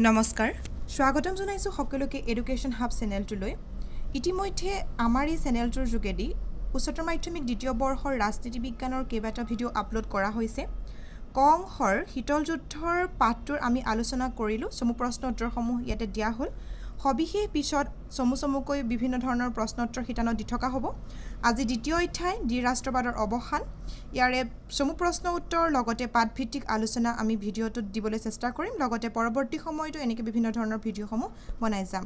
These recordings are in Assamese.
নমস্কাৰ স্বাগতম জনাইছো সকলোকে এডুকেশ্যন হাব চেনেলটোলৈ ইতিমধ্যে আমাৰ এই চেনেলটোৰ যোগেদি উচ্চতৰ মাধ্যমিক দ্বিতীয় বৰ্ষৰ ৰাজনীতি বিজ্ঞানৰ কেইবাটা ভিডিঅ' আপলোড কৰা হৈছে ক অংশৰ শীতল যুদ্ধৰ পাঠটোৰ আমি আলোচনা কৰিলোঁ চমু প্ৰশ্ন উত্তৰসমূহ ইয়াতে দিয়া হ'ল সবিশেষ পিছত চমুকৈ বিভিন্ন ধৰণৰ প্ৰশ্ন উত্তৰ শিতানত দি থকা হ'ব আজি দ্বিতীয় অধ্যায় ৰাষ্ট্ৰবাদৰ অৱসান ইয়াৰে চমু প্ৰশ্ন উত্তৰ লগতে পাঠভিত্তিক আলোচনা আমি ভিডিঅ'টোত দিবলৈ চেষ্টা কৰিম লগতে পৰৱৰ্তী সময়তো এনেকৈ বিভিন্ন ধৰণৰ ভিডিঅ'সমূহ বনাই যাম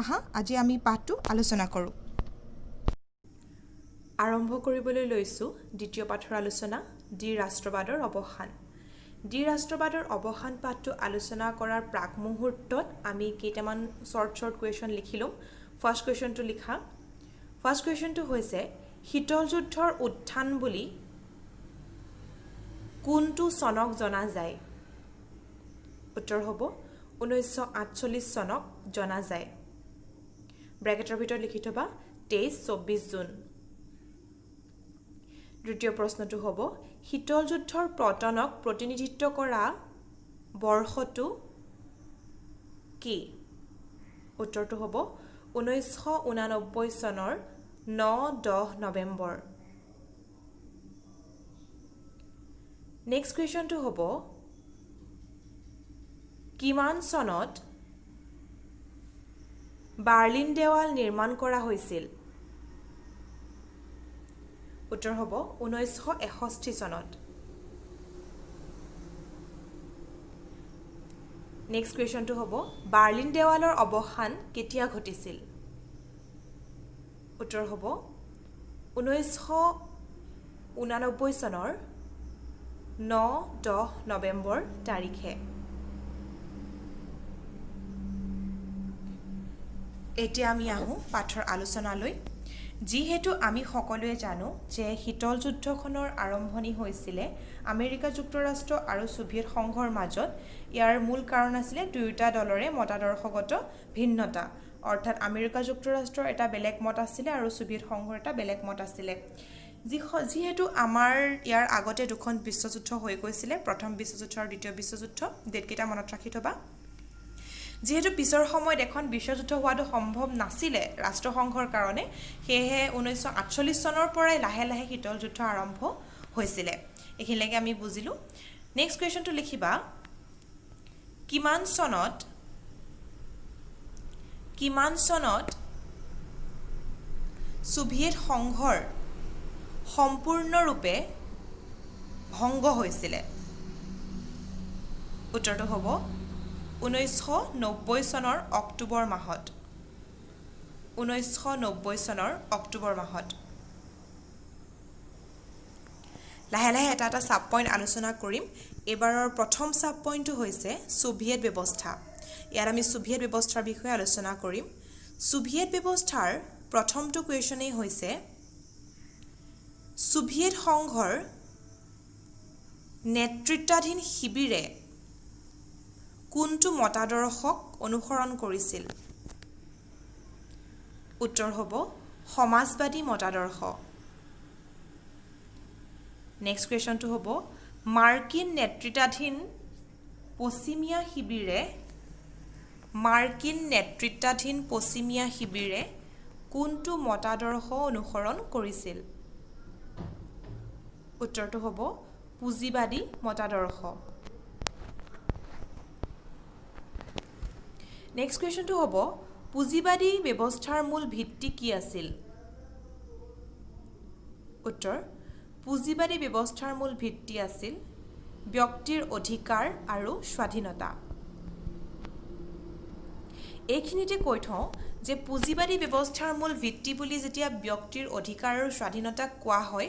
আহা আজি আমি পাঠটো আলোচনা কৰোঁ আৰম্ভ কৰিবলৈ লৈছোঁ দ্বিতীয় পাঠৰ আলোচনা ৰাষ্ট্ৰবাদৰ অৱসান ৰাষ্ট্ৰবাদৰ অৱসান পাঠটো আলোচনা কৰাৰ প্ৰাক মুহূৰ্তত আমি কেইটামান শৰ্ট কুৱেশ্যন লিখিলোঁ ফাৰ্ষ্ট কুৱেশ্যনটো লিখা ফাৰ্ষ্ট কুৱেশ্যনটো হৈছে শীতল যুদ্ধৰ উত্থান বুলি কোনটো চনক জনা যায় উত্তৰ হ'ব 1948 চনক জনা যায় ব্ৰেকেটৰ ভিতৰত লিখি থবা 23-24 জুন দ্বিতীয় প্ৰশ্নটো হ'ব শীতল যুদ্ধৰ পতনক প্ৰতিনিধিত্ব কৰা বৰ্ষটো কি উত্তৰটো হ'ব 1989 চনৰ 9-10 নৱেম্বৰ নেক্সট কুৱেশ্যনটো হ'ব কিমান চনত বাৰ্লিন দেৱাল নিৰ্মাণ কৰা হৈছিল উত্তৰ হ'ব 1961 চনত নেক্সট কুৱেশ্যনটো হ'ব বাৰ্লিন দেৱালৰ অৱসান কেতিয়া ঘটিছিল উত্তৰ হ'ব 1989 চনৰ 9-10 নৱেম্বৰ তাৰিখে এতিয়া আমি আহোঁ পাঠৰ আলোচনালৈ যিহেতু আমি সকলোৱে জানো যে শীতল যুদ্ধখনৰ আৰম্ভণি হৈছিলে আমেৰিকা যুক্তৰাষ্ট্ৰ আৰু ছোভিয়েট সংঘৰ মাজত ইয়াৰ মূল কাৰণ আছিলে দুয়োটা দলৰে মতাদৰ্শগত ভিন্নতা অৰ্থাৎ আমেৰিকা যুক্তৰাষ্ট্ৰৰ এটা বেলেগ মত আছিলে আৰু ছোভিয়েট সংঘৰ এটা বেলেগ মত আছিলে যিহেতু আমাৰ ইয়াৰ আগতে দুখন বিশ্বযুদ্ধ হৈ গৈছিলে প্ৰথম বিশ্বযুদ্ধ আৰু দ্বিতীয় বিশ্বযুদ্ধ ডেটকেইটা মনত ৰাখি থবা যেহেতু পিছৰ সময়ত এখন বিশ্বযুদ্ধ হোৱাটো সম্ভৱ নাছিলে ৰাষ্ট্ৰসংঘৰ কাৰণে সেয়েহে 1948 চনৰ পৰাই লাহে লাহে শীতল যুদ্ধ আৰম্ভ হৈছিলে এইখিনিলৈকে আমি বুজিলোঁ নেক্সট কুৱেশ্যনটো লিখিবা কিমান চনত ছোভিয়েট সংঘৰ সম্পূৰ্ণৰূপে ভংগ হৈছিলে উত্তৰটো হ'ব 1990 চনৰ অক্টোবৰ মাহত 1990 চনৰ অক্টোবৰ মাহত লাহে লাহে এটা এটা সাব পইণ্ট আলোচনা কৰিম এবাৰৰ প্ৰথম সাব পইণ্টটো হৈছে সোভিয়েট ব্যৱস্থা ইয়াত আমি সোভিয়েট ব্যৱস্থাৰ বিষয়ে আলোচনা কৰিম সোভিয়েট ব্যৱস্থাৰ প্ৰথমটো কুৱেশ্যনেই হৈছে সোভিয়েট সংঘৰ নেতৃত্বাধীন শিবিৰে কোনটো মতাদৰ্শক অনুসৰণ কৰিছিল উত্তৰ হ'ব সমাজবাদী মতাদৰ্শ নেক্সট কুৱেশ্যনটো হ'ব মাৰ্কিন নেতৃত্বাধীন পশ্চিমীয়া শিবিৰে কোনটো মতাদৰ্শ অনুসৰণ কৰিছিল উত্তৰটো হ'ব পুঁজিবাদী মতাদৰ্শ নেক্সট কুৱেশ্যনটো হ'ব পুঁজিবাদী ব্যৱস্থাৰ মূল ভিত্তি কি আছিল উত্তৰ পুঁজিবাদী ব্যৱস্থাৰ মূল ভিত্তি আছিল ব্যক্তিৰ অধিকাৰ আৰু স্বাধীনতা এইখিনিতে কৈ থওঁ যে পুঁজিবাদী ব্যৱস্থাৰ মূল ভিত্তি বুলি যেতিয়া ব্যক্তিৰ অধিকাৰ আৰু স্বাধীনতা কোৱা হয়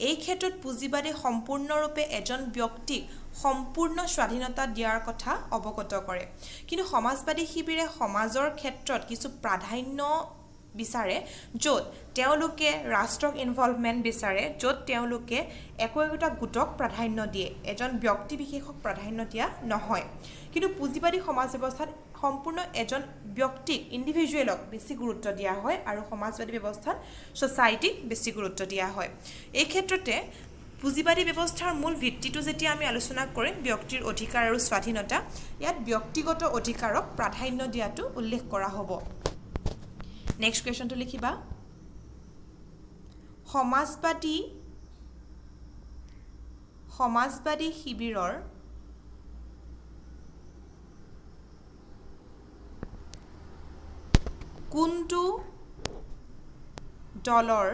এই ক্ষেত্ৰত পুঁজিবাদী সম্পূৰ্ণৰূপে এজন ব্যক্তিক সম্পূৰ্ণ স্বাধীনতা দিয়াৰ কথা অৱগত কৰে কিন্তু সমাজবাদী শিবিৰে সমাজৰ ক্ষেত্ৰত কিছু প্ৰাধান্য বিচাৰে য'ত তেওঁলোকে ৰাষ্ট্ৰক ইনভলভমেণ্ট বিচাৰে য'ত তেওঁলোকে একোটা গোটক প্ৰাধান্য দিয়ে এজন ব্যক্তি বিশেষক প্ৰাধান্য দিয়া নহয় কিন্তু পুঁজিবাদী সমাজ ব্যৱস্থাত সম্পূৰ্ণ এজন ব্যক্তিক ইন্ডিভিজুৱেলক বেছি গুৰুত্ব দিয়া হয় আৰু সমাজবাদী ব্যৱস্থাত সোসাইটিক বেছি গুৰুত্ব দিয়া হয় এই ক্ষেত্ৰতে পুঁজিবাদী ব্যৱস্থাৰ মূল ভিত্তিটো যেতিয়া আমি আলোচনা কৰিম ব্যক্তিৰ অধিকাৰ আৰু স্বাধীনতা ইয়াত ব্যক্তিগত অধিকাৰক প্ৰাধান্য দিয়াটো উল্লেখ কৰা হ'ব নেক্সট কোৱেশ্চনটো লিখিবা সমাজবাদী শিবিৰৰ কোনটো দলৰ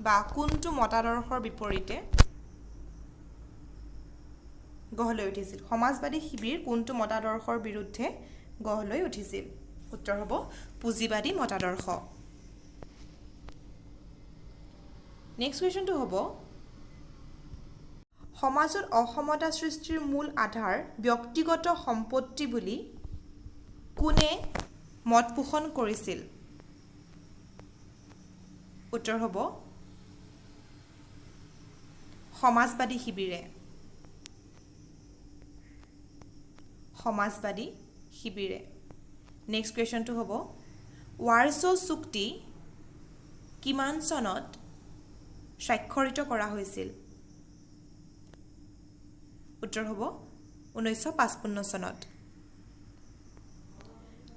বা কোনটো মতাদৰ্শৰ বিপৰীতে গঢ় লৈ উঠিছিল সমাজবাদী শিবিৰ কোনটো মতাদৰ্শৰ বিৰুদ্ধে গঢ় লৈ উঠিছিল উত্তৰ হ'ব পুঁজিবাদী মতাদৰ্শ নেক্সট কোৱেশ্চনটো হ'ব সমাজত অসমতা সৃষ্টিৰ মূল আধাৰ ব্যক্তিগত সম্পত্তি বুলি কোনে মত পোষণ কৰিছিল উত্তৰ হ'ব সমাজবাদী শিবিৰে নেক্সট কোৱেশ্চনটো হ'ব ৱাৰছ' চুক্তি কিমান চনত স্বাক্ষৰিত কৰা হৈছিল উত্তৰ হ'ব 1955 চনত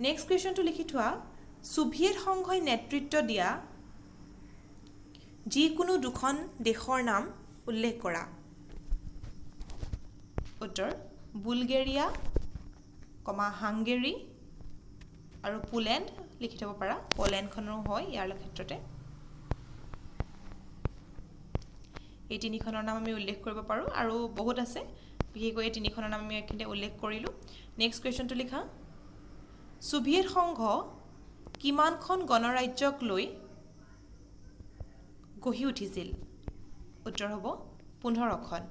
নেক্সট কোৱেশ্চনটো লিখি থোৱা সোভিয়েট সংঘই নেতৃত্ব দিয়া যিকোনো দুখন দেশৰ নাম উল্লেখ কৰা উত্তৰ বুলগেৰিয়া হাংগেৰী আৰু পোলেণ্ড লিখি থব পাৰা পোলেণ্ডখনো হয় ইয়াৰ ক্ষেত্ৰতে এই তিনিখনৰ নাম আমি উল্লেখ কৰিব পাৰো আৰু বহুত আছে বিশেষকৈ এই তিনিখনৰ নাম আমি এখানে উল্লেখ কৰিলো নেক্সট কোৱেশ্চনটো লিখা সোভিয়েট সংঘ কিমানখন গণৰাজ্যক লৈ গঢ়ি উঠিছিল উত্তৰ হ'ব 15খন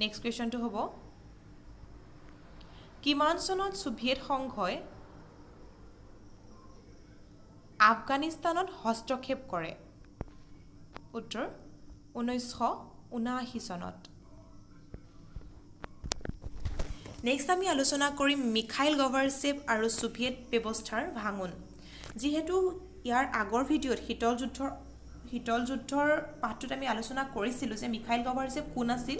নেক্সট কোৱেশ্চনটো হ'ব কিমান চনত সোভিয়েট সংঘই আফগানিস্তানত হস্তক্ষেপ কৰে উত্তৰ 1979 চনত নেক্সট আমি আলোচনা কৰিম মিখাইল গভাৰচেভ আৰু সোভিয়েট ব্যৱস্থাৰ ভাঙন যেহেতু ইয়াৰ আগৰ ভিডিঅ'ত শীতল যুদ্ধৰ পাঠটোত আমি আলোচনা কৰিছিলো যে মিখাইল গভাৰচেভ কোন আছিল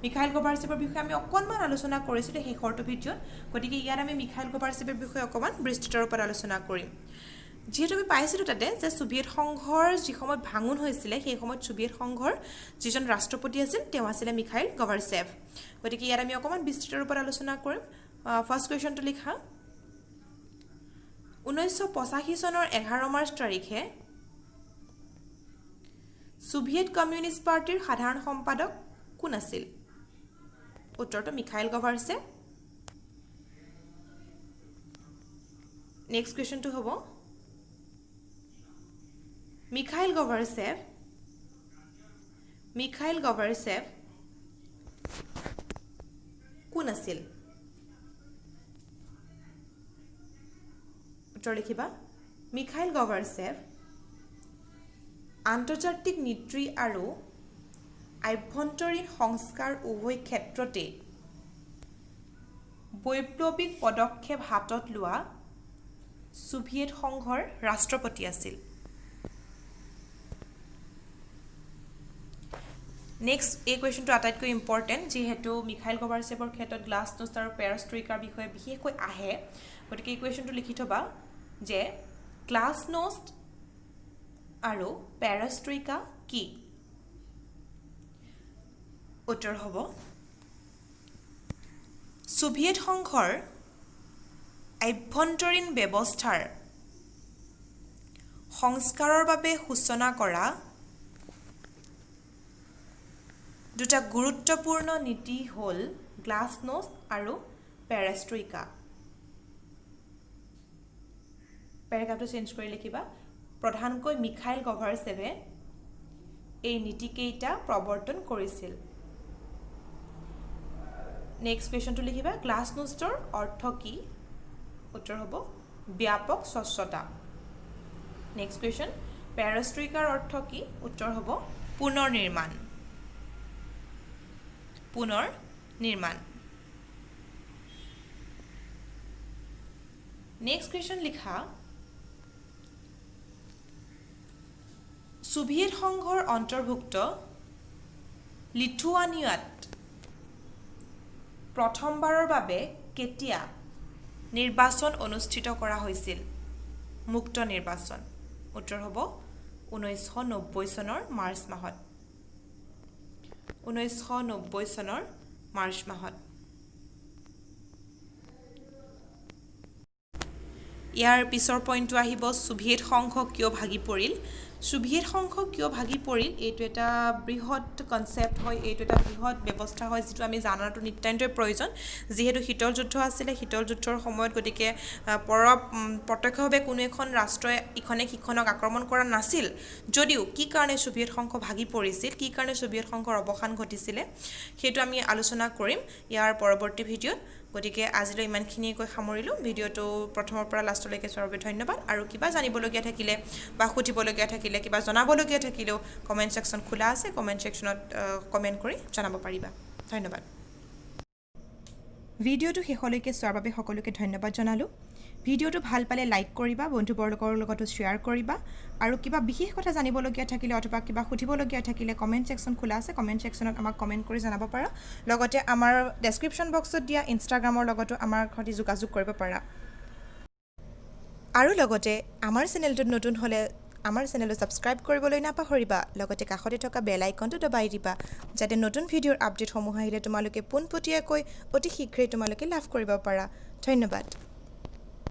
মিখাইল গভাৰচেভৰ বিষয়ে আমি অকণমান আলোচনা কৰিছিলো শেষৰটো ভিডিঅ'ত গতিকে ইয়াত আমি মিখাইল গভাৰচেভৰ বিষয়ে অকণমান বিস্তৃত ৰূপত আলোচনা কৰিম যেহেতু আমি পাইছিলো তাতে যে সোভিয়েট সংঘৰ যি সময়ত ভাঙন হৈছিল সেই সময়ত সোভিয়েট সংঘৰ যিজন ৰাষ্ট্ৰপতি আছিল তেওঁ আছিল মিখাইল গভাৰচেভ গতিকে ইয়াত আমি অকণমান বিস্তৃত ৰূপত আলোচনা কৰিম ফাৰ্ষ্ট কোৱেশ্চনটো লিখা 1985 চনৰ 11 মাৰ্চ তাৰিখে সোভিয়েট কমিউনিষ্ট পাৰ্টিৰ সাধাৰণ সম্পাদক কোন আছিল উত্তৰটো মিখাইল গভাৰচেভ নেক্সট কোৱেশ্চনটো হ'ব মিখাইল গভাৰচেভ কোন আছিল উত্তৰ লিখিবা মিখাইল গভাৰচেভ আন্তৰ্জাতিক নীতি আৰু আভ্যন্তৰীণ সংস্কাৰ উভয় ক্ষেত্ৰতে বৈপ্লৱিক পদক্ষেপ হাতত লোৱা সোভিয়েট সংঘৰ ৰাষ্ট্ৰপতি আছিল নেক্সট এই কোৱেশ্চনটো আটাইতকৈ ইম্পৰ্টেণ্ট যেহেতু মিখাইল গভাৰচেভৰ ক্ষেত্ৰত গ্লাছনোষ্ট আৰু পেৰষ্ট্ৰইকাৰ বিষয়ে বিশেষকৈ আহে গতিকে এই কোৱেশ্চনটো লিখি থবা যে গ্লাছনোষ্ট আৰু পেৰষ্ট্ৰইকা কি উত্তৰ হ'ব সোভিয়েট সংঘৰ আভ্যন্তৰীণ ব্যৱস্থাৰ সংস্কাৰৰ বাবে সূচনা কৰা দুটা গুৰুত্বপূৰ্ণ নীতি হ'ল গ্লাছনোষ্ট আৰু পেৰষ্ট্ৰইকা পেৰাগ্ৰাফটো চেঞ্জ কৰি লিখিবা প্ৰধানকৈ মিখাইল গভাৰচেভে এই নীতিকেইটা প্ৰৱৰ্তন কৰিছিল নেক্সট কোৱেশ্চনটো লিখিবা গ্লাছনোষ্টৰ অৰ্থ কি উত্তৰ হ'ব ব্যাপক স্বচ্ছতা নেক্সট কোৱেশ্চন পেৰষ্ট্ৰইকাৰ অৰ্থ কি উত্তৰ হ'ব পুনৰ নিৰ্মাণ নেক্সট কোৱেশ্চন লিখা সোভিয়েট সংঘৰ অন্তৰ্ভুক্ত লিথুৱানিয়াত প্ৰথমবাৰৰ বাবে কেতিয়া নিৰ্বাচন অনুষ্ঠিত কৰা হৈছিল মুক্ত নিৰ্বাচন উত্তৰ হ'ব 1990 চনৰ মাৰ্চ মাহত 1990 চনৰ মাৰ্চ মাহত ইয়াৰ পিছৰ পইণ্টটো আহিব সোভিয়েট সংঘ কিয় ভাগি পৰিল সোভিয়েট সংঘ কিয় ভাগি পৰিল এইটো এটা বৃহৎ কনসেপ্ট হয় এইটো এটা বৃহৎ ব্যৱস্থা হয় যেটো আমি জানাটো নিতান্তই প্ৰয়োজন যেহেতু শীতল যুদ্ধ আছিল শীতল যুদ্ধৰ সময়ত গতিকে প্ৰত্যক্ষভাৱে কোনো এখন ৰাষ্ট্ৰই ইখনে সিখনক আক্ৰমণ কৰা নাছিল যদিও কি কাৰণে সোভিয়েট সংঘ ভাগি পৰিছিল কি কাৰণে সোভিয়েট সংঘৰ অৱসান ঘটিছিল সেইটো আমি আলোচনা কৰিম ইয়াৰ পৰৱৰ্তী ভিডিঅ'ত গতিকে আজিলৈ ইমানখিনিয়ে কৈ সামৰিলো ভিডিঅ'টো প্ৰথমৰ পৰা লাষ্টলৈকে চোৱাৰ বাবে ধন্যবাদ আৰু কিবা জানিবলগীয়া থাকিলে বা সুধিবলগীয়া থাকিলে কিবা জনাবলগীয়া থাকিলেও কমেন্ট সেকশন খোলা আছে কমেন্ট সেকশনত কমেন্ট কৰি জনাব পাৰিবা ধন্যবাদ ভিডিঅ'টো শেষলৈকে চোৱাৰ বাবে সকলোকে ধন্যবাদ জনালো ভিডিঅ'টো ভাল পালে লাইক কৰিবা বন্ধুবৰ্গৰ লগতো শ্বেয়াৰ কৰিবা আৰু কিবা বিশেষ কথা জানিবলগীয়া থাকিলে অথবা কিবা সুধিবলগীয়া থাকিলে কমেন্ট সেকশন খোলা আছে কমেন্ট সেকশনত আমাক কমেন্ট কৰি জনাব পাৰা লগতে আমাৰ ডেসক্ৰিপচন বক্সত দিয়া ইনষ্টাগ্ৰামৰ লগতো আমাৰ সৈতে যোগাযোগ কৰিব পাৰা আৰু লগতে আমাৰ চেনেলটো নতুন হলে আমাৰ চেনেলটো সাবস্ক্ৰাইব কৰিবলৈ নাপাহৰিবা লগতে কাষতে থকা বেল আইকনটো দবাই দিবা যাতে নতুন ভিডিঅ'ৰ আপডেটসমূহ আহিলে তোমালোকে পোনপটীয়াকৈ অতি শীঘ্ৰেই তোমালোকে লাভ কৰিব পাৰা ধন্যবাদ